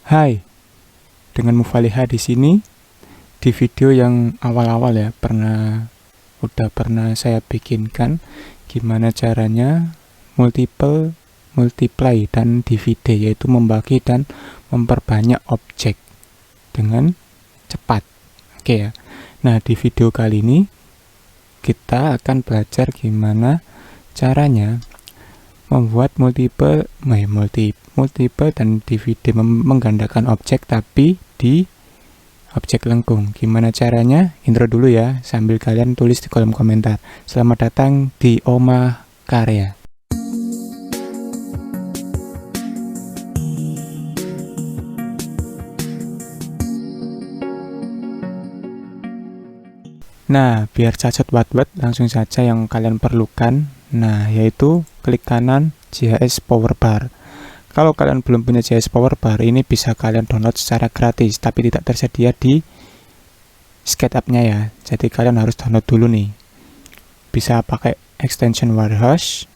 Hai, dengan Mufaliha di sini. Di video yang awal-awal ya, udah pernah saya bikinkan gimana caranya multiply dan divide, yaitu membagi dan memperbanyak objek dengan cepat. Oke ya. Nah, di video kali ini kita akan belajar gimana caranya membuat multiple dan divide, menggandakan objek tapi di objek lengkung. Gimana caranya? Intro dulu ya, sambil kalian tulis di kolom komentar. Selamat datang di Oma Karya. Nah, biar cacet buat langsung saja yang kalian perlukan. Nah, yaitu klik kanan JHS Power Bar. Kalau kalian belum punya JHS Power Bar, ini bisa kalian download secara gratis, tapi tidak tersedia di SketchUp-nya ya. Jadi kalian harus download dulu nih. Bisa pakai extension Warehouse.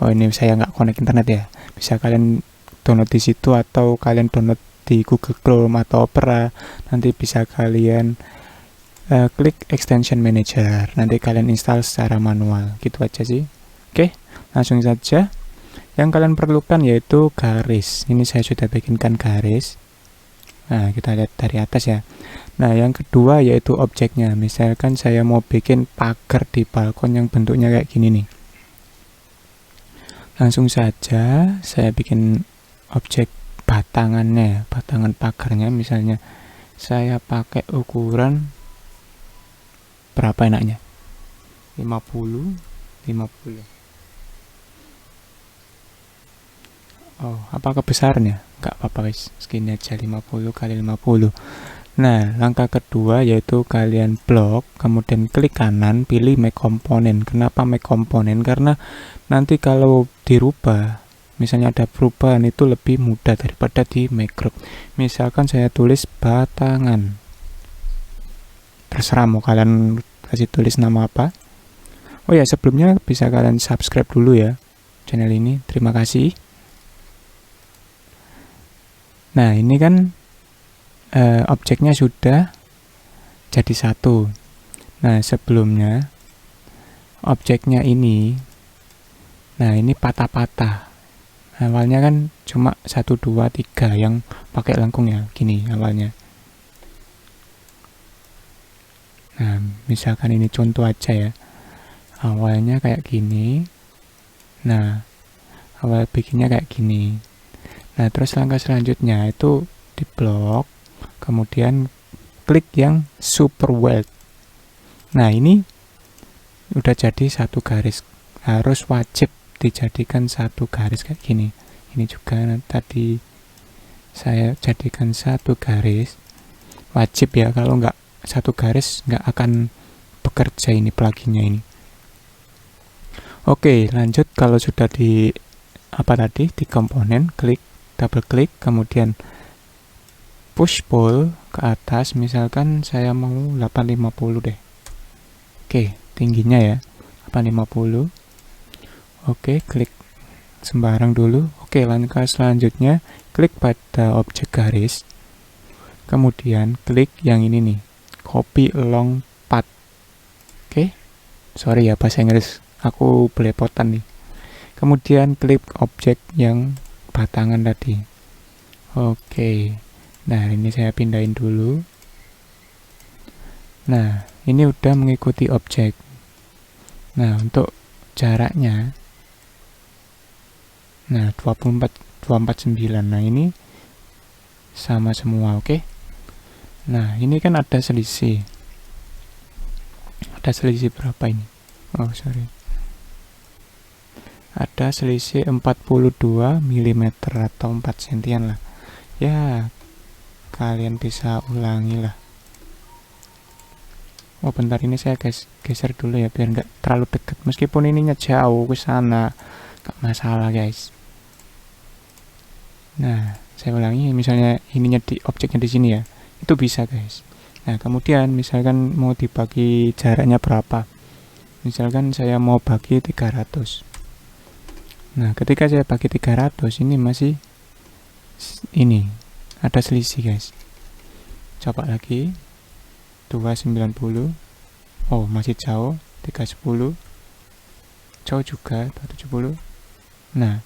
Oh, ini saya nggak connect internet ya. Bisa kalian download di situ atau kalian download di Google Chrome atau Opera. Nanti bisa kalian klik extension manager. Nanti kalian install secara manual. Gitu aja sih. Oke, langsung saja. Yang kalian perlukan yaitu garis. Ini saya sudah bikinkan garis. Nah, kita lihat dari atas ya. Nah, yang kedua yaitu objeknya. Misalkan saya mau bikin pagar di balkon yang bentuknya kayak gini nih. Langsung saja saya bikin objek batangannya, batangan pagarnya. Misalnya saya pakai ukuran berapa enaknya? 50. Oh, apa kebesarannya? Enggak apa-apa guys, segini aja, 50 kali 50. Nah, langkah kedua yaitu kalian blok, kemudian klik kanan, pilih make component. Kenapa make component? Karena nanti kalau dirubah, misalnya ada perubahan, itu lebih mudah daripada di make group. Misalkan saya tulis batangan. Terserah mau kalian kasih tulis nama apa. Oh ya, sebelumnya bisa kalian subscribe dulu ya channel ini. Terima kasih. Nah, ini kan objeknya sudah jadi satu. Nah, sebelumnya objeknya ini, nah ini patah-patah. Awalnya kan cuma 1, 2, 3 yang pakai lengkung ya, gini awalnya. Nah, misalkan ini contoh aja ya. Awalnya kayak gini. Nah, awal bikinnya kayak gini. Nah, terus langkah selanjutnya itu di blok, kemudian klik yang super weld. Nah, ini udah jadi satu garis, harus wajib dijadikan satu garis kayak gini. Ini juga tadi saya jadikan satu garis, wajib ya, kalau nggak satu garis nggak akan bekerja ini pluginnya ini. Oke, lanjut. Kalau sudah di di komponen, klik, double klik, kemudian push pull ke atas. Misalkan saya mau 850 deh. Oke, tingginya ya 850. Oke, klik sembarang dulu. Oke, langkah selanjutnya klik pada objek garis, kemudian klik yang ini nih, copy along path. Oke, sorry ya bahasa Inggris, aku belepotan nih. Kemudian klik objek yang batangan tadi. Oke, nah ini saya pindahin dulu. Nah, ini udah mengikuti objek. Nah, untuk jaraknya, nah 249. Nah, ini sama semua. Oke. Nah, ini kan ada selisih. Ada selisih berapa ini? Oh, sorry. Ada selisih 42 mm atau 4 cm lah. Ya, kalian bisa ulangi lah. Oh, bentar, ini saya geser dulu ya biar nggak terlalu dekat. Meskipun ininya jauh ke sana, nggak masalah guys. Nah, saya ulangi. Misalnya ininya di objeknya di sini ya, itu bisa guys. Nah, kemudian misalkan mau dibagi jaraknya berapa? Misalkan saya mau bagi 300. Nah, ketika saya bagi 300, ini masih ini ada selisih guys. Coba lagi 290. Oh masih jauh. 310 jauh juga. 270. Nah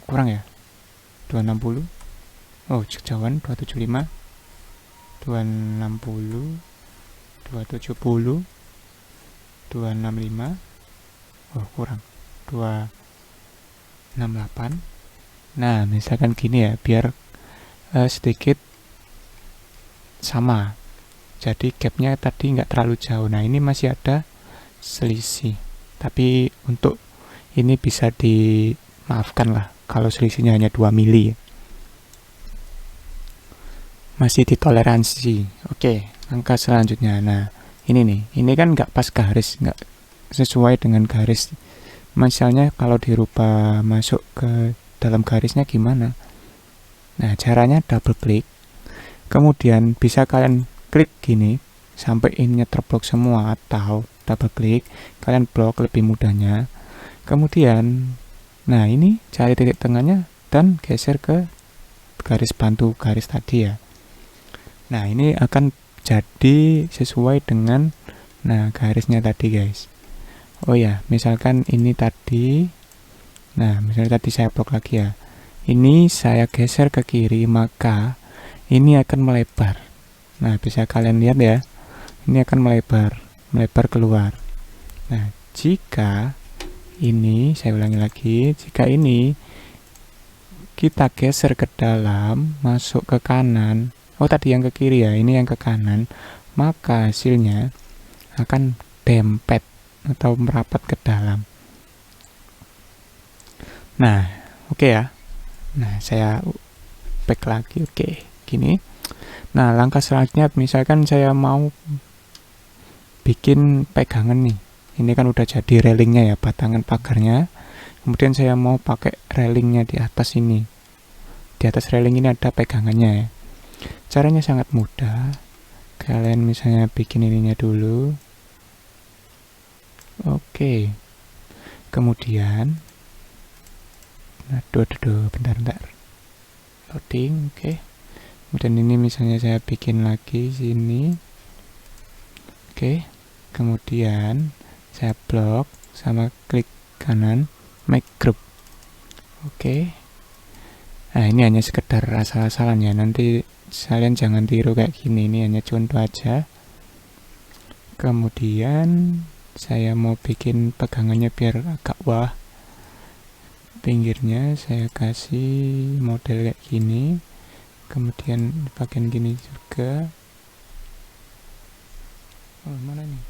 kurang ya. 260. Oh kejauhan. 275. 260. 270. 265. Oh kurang. 268. Nah misalkan gini ya, biar sedikit sama, jadi gapnya tadi nggak terlalu jauh. Nah ini masih ada selisih, tapi untuk ini bisa dimaafkan lah kalau selisihnya hanya 2 mili, masih ditoleransi. Oke, langkah selanjutnya. Nah ini nih, ini kan nggak pas garis, nggak sesuai dengan garis. Misalnya kalau dirubah masuk ke dalam garisnya gimana? Nah caranya double klik, kemudian bisa kalian klik gini sampai ininya terblok semua, atau double klik kalian blok lebih mudahnya. Kemudian nah ini cari titik tengahnya dan geser ke garis bantu garis tadi ya. Nah ini akan jadi sesuai dengan garisnya tadi guys. Oh ya, misalkan ini tadi, nah misalnya tadi saya blok lagi ya, ini saya geser ke kiri, maka ini akan melebar. Nah bisa kalian lihat ya, ini akan melebar keluar. Nah jika ini, saya ulangi lagi, jika ini kita geser ke dalam, masuk ke kanan, oh tadi yang ke kiri ya, ini yang ke kanan, maka hasilnya akan dempet atau merapat ke dalam. Nah oke ya. Nah saya back lagi. Oke gini. Nah langkah selanjutnya, misalkan saya mau bikin pegangan nih, ini kan udah jadi railingnya ya, batangan pagarnya. Kemudian saya mau pakai railingnya di atas ini, di atas railing ini ada pegangannya ya. Caranya sangat mudah, kalian misalnya bikin ininya dulu. Oke, kemudian bentar loading. Oke, kemudian ini misalnya saya bikin lagi sini. Oke, kemudian saya blok sama klik kanan, make group. Oke, nah ini hanya sekedar asal-asalan ya, nanti kalian jangan tiru kayak gini, ini hanya contoh aja. Kemudian saya mau bikin pegangannya biar agak wah, pinggirnya saya kasih model kayak gini, kemudian bagian gini juga. Oh mana nih?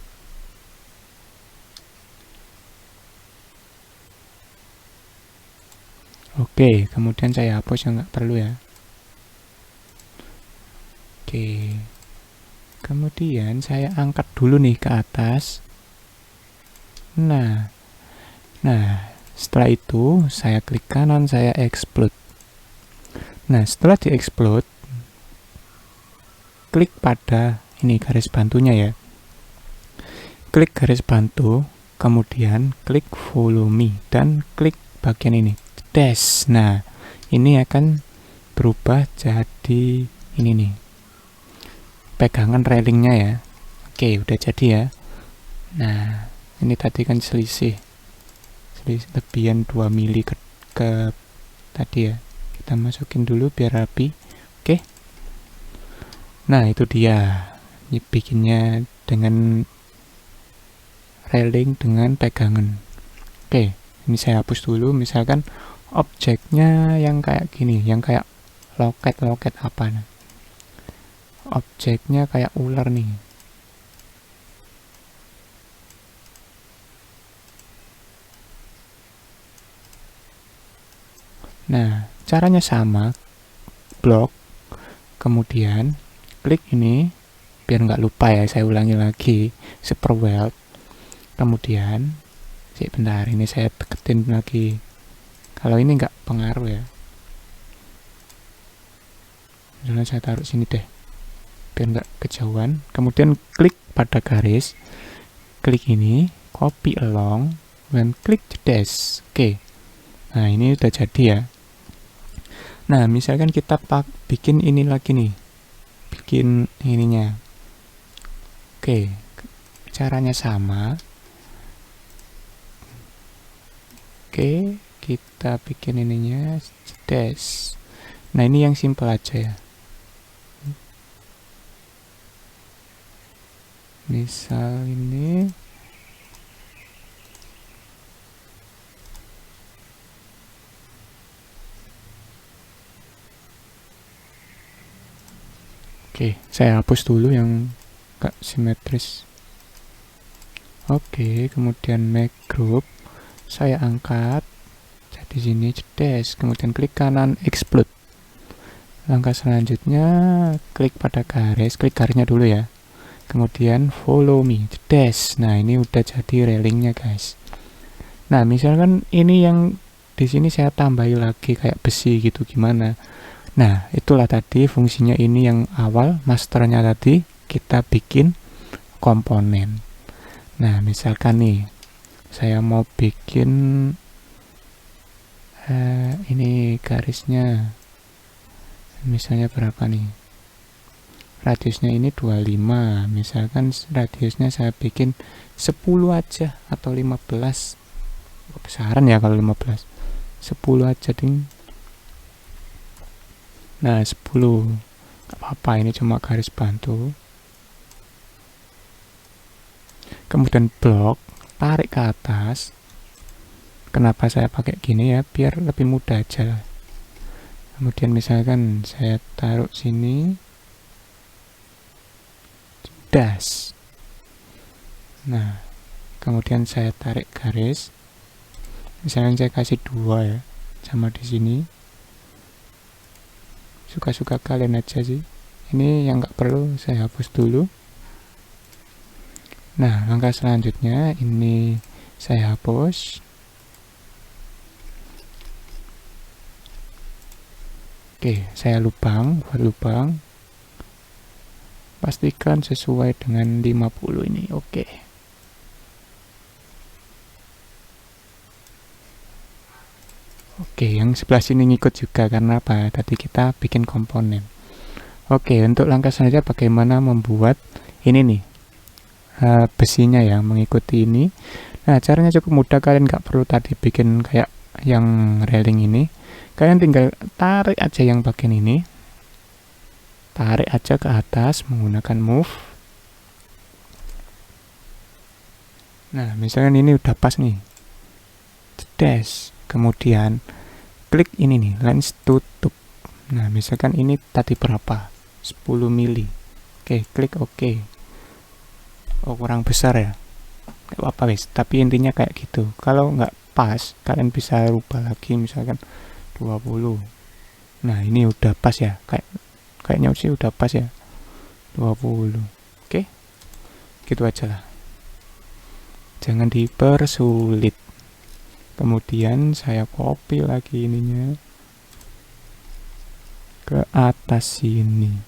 Oke, kemudian saya hapus yang nggak perlu ya. Oke, kemudian saya angkat dulu nih ke atas. Nah setelah itu saya klik kanan, saya explode. Nah setelah di explode, klik pada ini garis bantunya ya, klik garis bantu, kemudian klik follow me dan klik bagian ini dash. Nah ini akan berubah jadi ini nih, pegangan railingnya ya. Oke udah jadi ya. Nah ini tadi kan selisih lebihan 2 mili ke tadi ya, kita masukin dulu biar rapi. Oke, nah itu dia, ini bikinnya dengan railing dengan pegangan. Oke, ini saya hapus dulu. Misalkan objeknya yang kayak gini, yang kayak loket apa nih, objeknya kayak ular nih. Nah caranya sama, blok, kemudian klik ini biar nggak lupa ya, saya ulangi lagi, super weld, kemudian bentar, ini saya deketin lagi, kalau ini nggak pengaruh ya, misalnya saya taruh sini deh biar nggak kejauhan. Kemudian klik pada garis, klik ini, copy along, dan klik dash. Oke, nah ini udah jadi ya. Nah, misalkan kita bikin ini lagi nih, bikin ininya. Oke, caranya sama. Oke, kita bikin ininya dash. Nah, ini yang simple aja ya. Misal ini oke, saya hapus dulu yang gak simetris. Oke, kemudian make group saya angkat jadi sini cedes, kemudian klik kanan explode. Langkah selanjutnya klik pada garis, klik garisnya dulu ya, kemudian follow me cedes. Nah, ini udah jadi railingnya guys. Nah, misalkan ini yang di sini saya tambahi lagi kayak besi gitu, gimana? Nah, itulah tadi fungsinya. Ini yang awal masternya tadi kita bikin komponen. Nah, misalkan nih saya mau bikin ini garisnya misalnya berapa nih, radiusnya ini 25, misalkan radiusnya saya bikin 10 aja atau 15, besaran ya kalau 15, 10 aja ding. Nah, 10 gak apa-apa, ini cuma garis bantu. Kemudian blok, tarik ke atas. Kenapa saya pakai gini ya, biar lebih mudah aja. Kemudian misalkan saya taruh sini, dash. Nah, kemudian saya tarik garis. Misalkan saya kasih 2 ya, sama di sini. Suka-suka kalian aja sih. Ini yang nggak perlu saya hapus dulu. Nah, langkah selanjutnya ini saya hapus. Oke, saya buat lubang. Pastikan sesuai dengan 50 ini. Oke. Oke, yang sebelah sini ngikut juga karena apa? Tadi kita bikin komponen. Oke, untuk langkah selanjutnya bagaimana membuat ini nih besinya ya, mengikuti ini. Nah, caranya cukup mudah, kalian nggak perlu tadi bikin kayak yang railing ini. Kalian tinggal tarik aja yang bagian ini, tarik aja ke atas menggunakan move. Nah, misalkan ini udah pas nih, dash. Kemudian klik ini nih, lens tutup. Nah, misalkan ini tadi berapa? 10 mili. Oke, klik OK. Oh, kurang besar ya. Gak apa-apa guys, tapi intinya kayak gitu. Kalau nggak pas, kalian bisa rubah lagi, misalkan 20. Nah, ini udah pas ya. Kayaknya sih udah pas ya. 20. Oke. Gitu aja lah. Jangan dipersulit. Kemudian saya copy lagi ininya ke atas sini.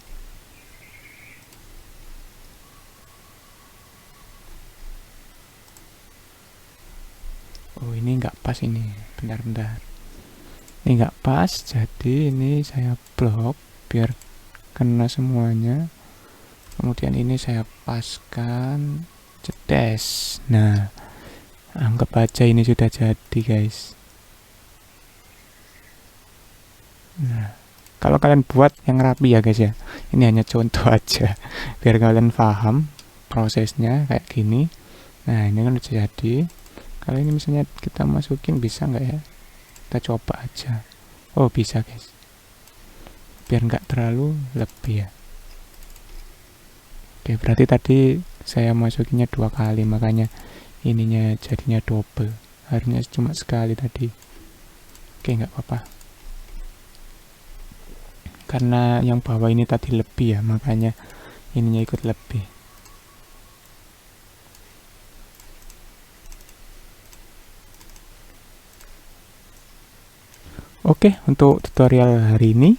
Oh, ini nggak pas ini. Bentar. Ini nggak pas, jadi ini saya blok biar kena semuanya. Kemudian ini saya paskan, cedes. Nah, anggap aja ini sudah jadi guys. Nah, kalau kalian buat yang rapi ya guys ya, ini hanya contoh aja biar kalian paham prosesnya kayak gini. Nah, ini kan udah jadi. Kalau ini misalnya kita masukin, bisa nggak ya? Kita coba aja. Oh, bisa guys, biar nggak terlalu lebih ya. Oke, berarti tadi saya masukinnya 2 kali, makanya ininya jadinya double. Harusnya cuma sekali tadi. Oke, nggak apa-apa, karena yang bawah ini tadi lebih ya, makanya ininya ikut lebih. Oke, untuk tutorial hari ini,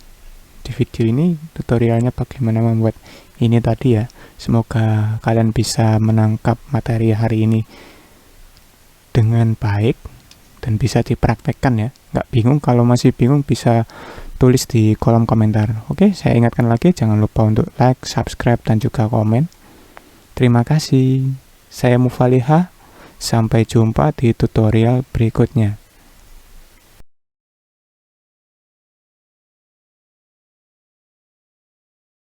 di video ini tutorialnya bagaimana membuat ini tadi ya. Semoga kalian bisa menangkap materi hari ini dengan baik dan bisa dipraktekkan ya. Nggak bingung, kalau masih bingung bisa tulis di kolom komentar. Oke, saya ingatkan lagi, jangan lupa untuk like, subscribe, dan juga komen. Terima kasih. Saya Mufaliha. Sampai jumpa di tutorial berikutnya.